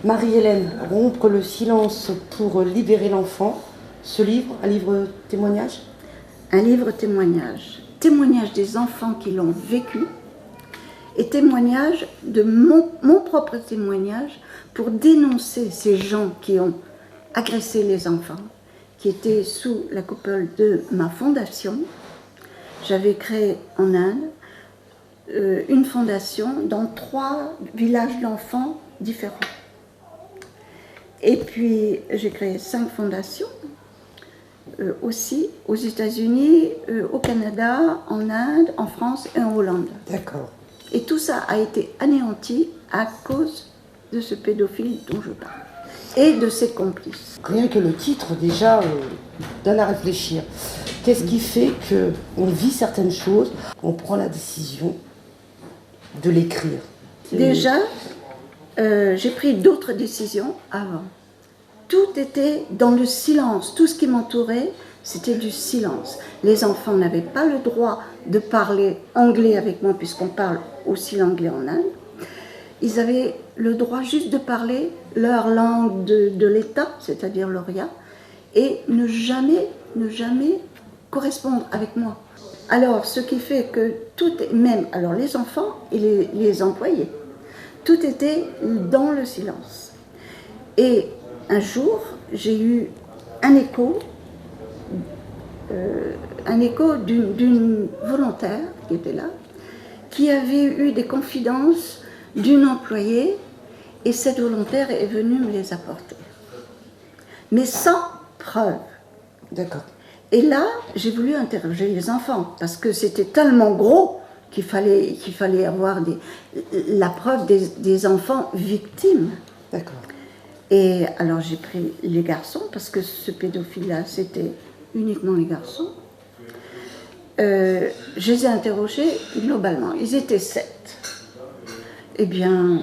Marie-Hélène, Rompre le silence pour libérer l'enfant. Ce livre, un livre témoignage? Un livre témoignage. Témoignage des enfants qui l'ont vécu et témoignage de mon propre témoignage pour dénoncer ces gens qui ont agressé les enfants, qui étaient sous la coupole de ma fondation. J'avais créé en Inde une fondation dans 3 villages d'enfants différents. Et puis j'ai créé 5 fondations aussi aux États-Unis, au Canada, en Inde, en France et en Hollande. D'accord. Et tout ça a été anéanti à cause de ce pédophile dont je parle et de ses complices. Rien que le titre déjà donne à réfléchir. Qu'est-ce qui fait qu'on vit certaines choses, on prend la décision de l'écrire? Déjà, j'ai pris d'autres décisions avant. Tout était dans le silence. Tout ce qui m'entourait, c'était du silence. Les enfants n'avaient pas le droit de parler anglais avec moi, puisqu'on parle aussi l'anglais en Inde. Ils avaient le droit juste de parler leur langue de l'État, c'est-à-dire l'Oriya, et ne jamais correspondre avec moi. Alors, ce qui fait que tout, même alors les enfants et les employés, tout était dans le silence. Et un jour, j'ai eu un écho d'une volontaire qui était là, qui avait eu des confidences d'une employée, et cette volontaire est venue me les apporter. Mais sans preuve. D'accord. Et là, j'ai voulu interroger les enfants, parce que c'était tellement gros qu'il fallait avoir la preuve des enfants victimes. D'accord. Et alors j'ai pris les garçons, parce que ce pédophile-là, c'était uniquement les garçons. Je les ai interrogés globalement. Ils étaient 7. Eh bien,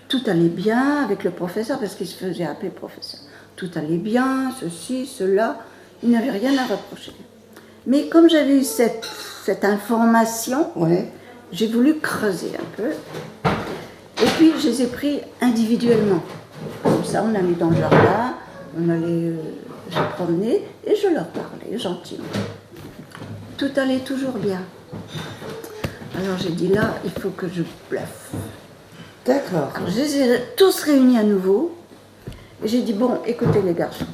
tout allait bien avec le professeur, parce qu'il se faisait appeler professeur. Tout allait bien, ceci, cela. Il n'avait rien à reprocher. Mais comme j'avais eu cette information, Ouais. j'ai voulu creuser un peu. Et puis, je les ai pris individuellement. Comme ça, on allait dans le jardin, on allait se promener, et je leur parlais gentiment. Tout allait toujours bien. Alors j'ai dit là, il faut que je bluffe. D'accord. Alors je les ai tous réunis à nouveau, et j'ai dit, bon, écoutez les garçons,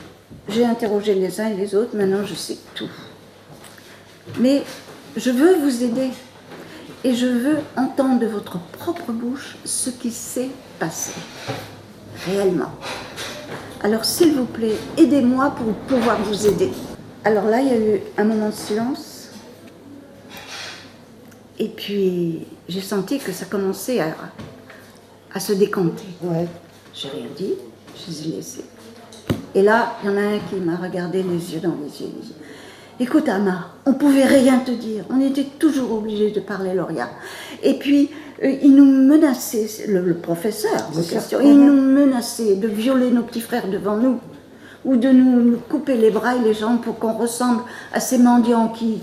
j'ai interrogé les uns et les autres, maintenant je sais tout. Mais je veux vous aider, et je veux entendre de votre propre bouche ce qui s'est passé. Réellement. Alors s'il vous plaît, aidez-moi pour pouvoir vous aider. Alors là, il y a eu un moment de silence. Et puis, j'ai senti que ça commençait à se décanter. Ouais. J'ai rien dit, je les ai laissés. Et là, il y en a un qui m'a regardé les yeux dans les yeux. Il dit, écoute Amma, on ne pouvait rien te dire. On était toujours obligés de parler l'Oriya. Et puis, il nous menaçait, le professeur, il nous menaçait de violer nos petits frères devant nous, ou de nous couper les bras et les jambes pour qu'on ressemble à ces mendiants qui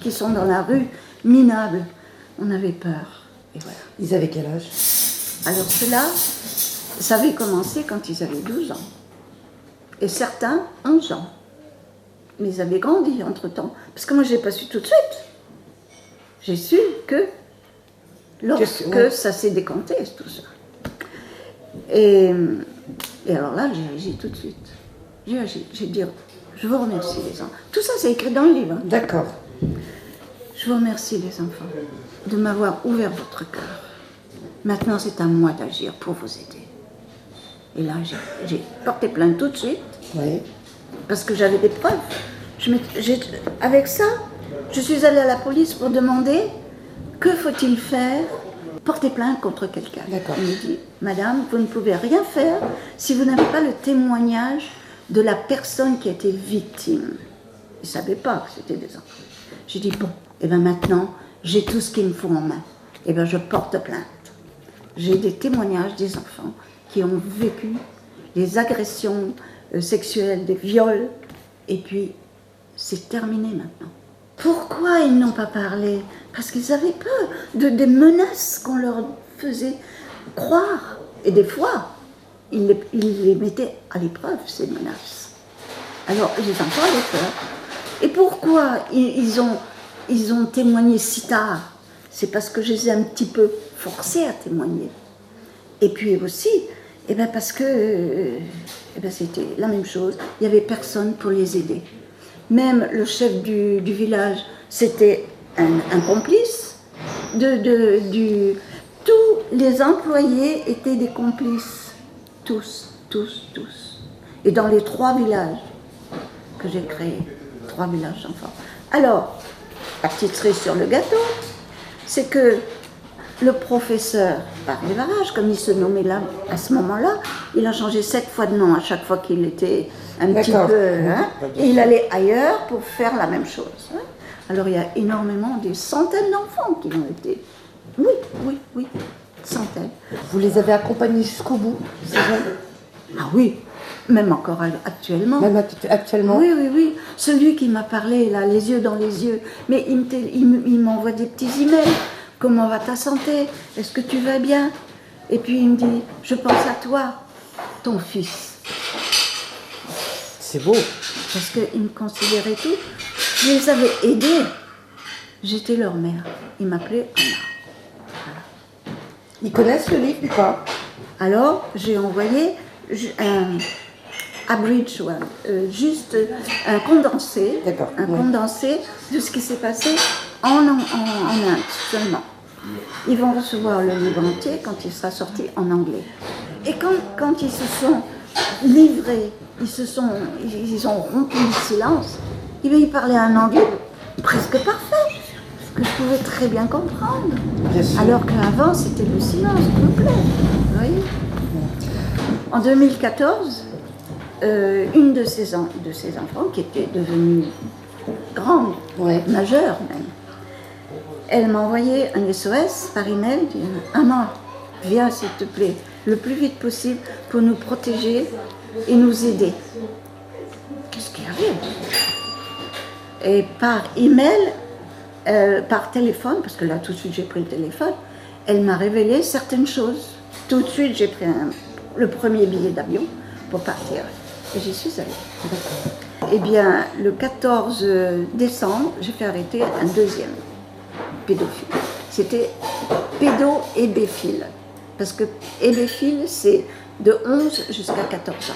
sont dans la rue, minables. On avait peur. Et voilà. Ils avaient quel âge? Alors cela, ça avait commencé quand ils avaient 12 ans. Et certains, 11 ans. Mais ils avaient grandi entre-temps. Parce que moi, je n'ai pas su tout de suite. J'ai su que lorsque ça s'est décanté, tout ça. Et alors là, j'ai agi tout de suite. J'ai agi. J'ai dit, je vous remercie les enfants. Tout ça, c'est écrit dans le livre. D'accord. Je vous remercie les enfants de m'avoir ouvert votre cœur. Maintenant, c'est à moi d'agir pour vous aider. Et là, j'ai porté plainte tout de suite. Oui. Parce que j'avais des preuves. Avec ça, je suis allée à la police pour demander que faut-il faire, porter plainte contre quelqu'un. D'accord. On me dit, madame, vous ne pouvez rien faire si vous n'avez pas le témoignage de la personne qui a été victime. Ils ne savaient pas que c'était des enfants. J'ai dit, bon, et bien maintenant, j'ai tout ce qu'il me faut en main. Et bien je porte plainte. j'ai des témoignages des enfants qui ont vécu des agressions sexuelles, des viols, et puis c'est terminé maintenant. Pourquoi ils n'ont pas parlé? Parce qu'ils avaient peur des menaces qu'on leur faisait croire. Et des fois, ils les mettaient à l'épreuve, ces menaces. Alors, les enfants avaient peur. Et pourquoi ils ont témoigné si tard? C'est parce que je les ai un petit peu forcés à témoigner. Et puis aussi, parce que c'était la même chose, il n'y avait personne pour les aider. Même le chef du village, c'était un complice. Tous les employés étaient des complices. Tous. Et dans les 3 villages que j'ai créés, 3 villages d'enfants. Alors, la petite cerise sur le gâteau, c'est que le professeur Barré-Varage, comme il se nommait là à ce moment-là, il a changé 7 fois de nom à chaque fois qu'il était un petit peu... et il allait ailleurs pour faire la même chose. Alors il y a énormément, des centaines d'enfants qui ont été... Oui, centaines. Vous les avez accompagnés jusqu'au bout, c'est vrai? Ah oui, même encore actuellement. Même actuellement? Oui. Celui qui m'a parlé, là, les yeux dans les yeux, mais il m'envoie des petits emails. Comment va ta santé? Est-ce que tu vas bien? Et puis il me dit, je pense à toi, ton fils. C'est beau. Parce qu'il me considérait tout. Je les avais aidés. J'étais leur mère. Ils m'appelaient Anna. Voilà. Ils connaissent le livre ou pas? Alors, j'ai envoyé un abridge, juste un condensé. D'accord. Condensé de ce qui s'est passé en Inde seulement. Ils vont recevoir le livre entier quand il sera sorti en anglais. Et quand ils se sont livrés, ils ont rompu le silence, ils parlaient un anglais presque parfait, que je pouvais très bien comprendre. Bien sûr. Alors qu'avant, c'était le silence complet. Vous voyez ? En 2014, une de ces enfants, qui était devenue grande, majeure même, elle m'a envoyé un SOS par email, dit « Maman, viens s'il te plaît, le plus vite possible pour nous protéger et nous aider. » Qu'est-ce qu'il y avait? Et par email, par téléphone, parce que là tout de suite j'ai pris le téléphone, elle m'a révélé certaines choses. Tout de suite j'ai pris le premier billet d'avion pour partir. Et j'y suis allée. D'accord. Eh bien, le 14 décembre, j'ai fait arrêter un deuxième pédophile. C'était pédo-hébéphile. Parce que hébéphile, c'est de 11 jusqu'à 14 ans.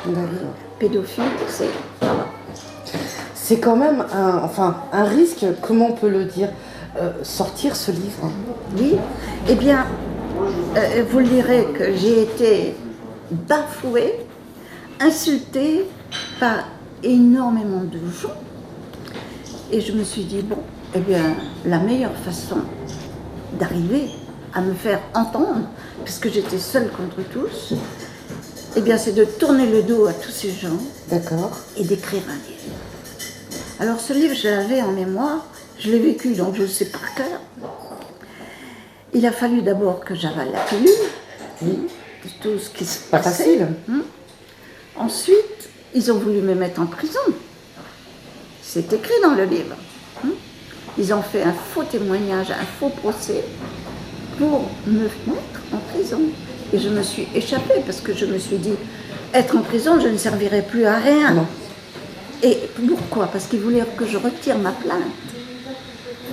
D'accord. Pédophile, c'est... Voilà. C'est quand même un risque, comment on peut le dire, sortir ce livre. Oui, eh bien, vous le direz que j'ai été bafouée, insultée par énormément de gens. Et je me suis dit, bon, eh bien, la meilleure façon d'arriver à me faire entendre, puisque j'étais seule contre tous, eh bien, c'est de tourner le dos à tous ces gens. D'accord. Et d'écrire un livre. Alors ce livre, je l'avais en mémoire, je l'ai vécu, donc je le sais par cœur. Il a fallu d'abord que j'avale la pilule, tout ce qui se passait. Pas facile. Ensuite, ils ont voulu me mettre en prison. C'est écrit dans le livre. Ils ont fait un faux témoignage, un faux procès pour me mettre en prison. Et je me suis échappée parce que je me suis dit, être en prison, je ne servirai plus à rien. Non. Et pourquoi? Parce qu'ils voulaient que je retire ma plainte.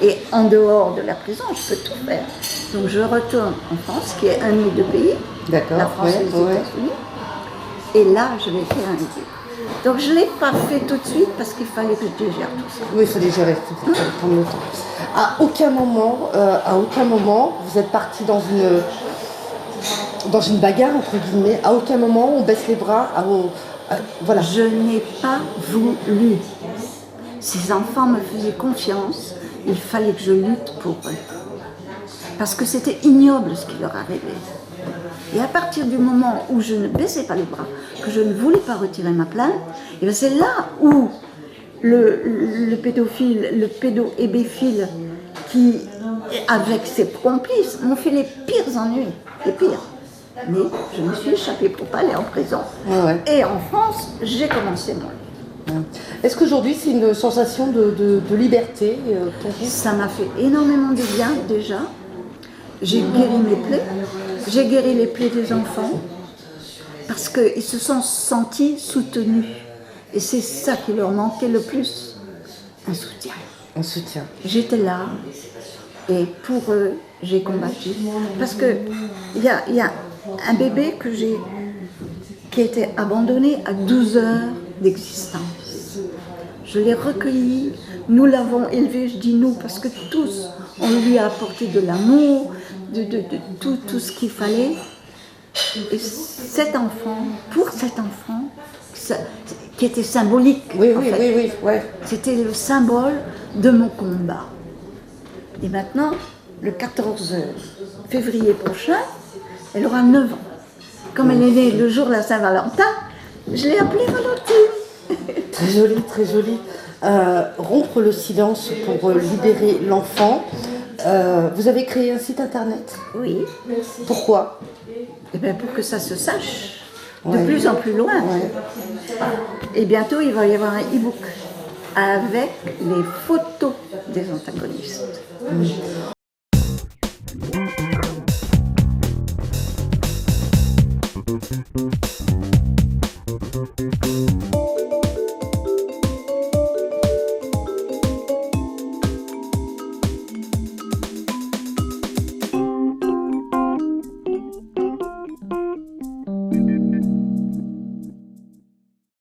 Et en dehors de la prison, je peux tout faire. Donc je retourne en France, qui est un de mes deux pays, D'accord. la France et les États-Unis. Et là, je vais faire un livre. Donc je ne l'ai pas fait tout de suite parce qu'il fallait que je digère tout ça. Oui, il fallait gérer tout, il fallait prendre le temps. À aucun moment, vous êtes parti dans une bagarre, entre guillemets. À aucun moment, on baisse les bras. Voilà. Je n'ai pas voulu. Ces enfants me faisaient confiance. Il fallait que je lutte pour eux. Parce que c'était ignoble ce qui leur arrivait. Et à partir du moment où je ne baissais pas les bras, que je ne voulais pas retirer ma plainte, et bien c'est là où le pédophile, le pédo-hébéphile qui et avec ses complices, m'ont fait les pires ennuis, les pires. Mais je me suis échappée pour pas aller en prison. Ouais, ouais. Et en France, j'ai commencé moi. Est-ce qu'aujourd'hui c'est une sensation de liberté pour vous? Ça m'a fait énormément de bien déjà. J'ai guéri mes plaies, j'ai guéri les plaies des enfants parce qu'ils se sont sentis soutenus. Et c'est ça qui leur manquait le plus, un soutien. Un soutien. J'étais là et pour eux, j'ai combattu. Parce qu'il y a un bébé qui a été abandonné à 12 heures d'existence. Je l'ai recueilli, nous l'avons élevé, je dis nous, parce que tous, on lui a apporté de l'amour, de tout ce qu'il fallait. Et cet enfant, pour cet enfant, qui était symbolique, Oui, en oui, fait, oui, ouais. c'était le symbole de mon combat. Et maintenant, le 14 février prochain, elle aura 9 ans. Comme elle est née le jour de la Saint-Valentin, je l'ai appelée Valentine. Très joli, très joli. Rompre le silence pour libérer l'enfant. Vous avez créé un site internet. Oui. Pourquoi? Eh bien, pour que ça se sache de Ouais. plus en plus loin. Ouais. Et bientôt, il va y avoir un e-book avec les photos des antagonistes.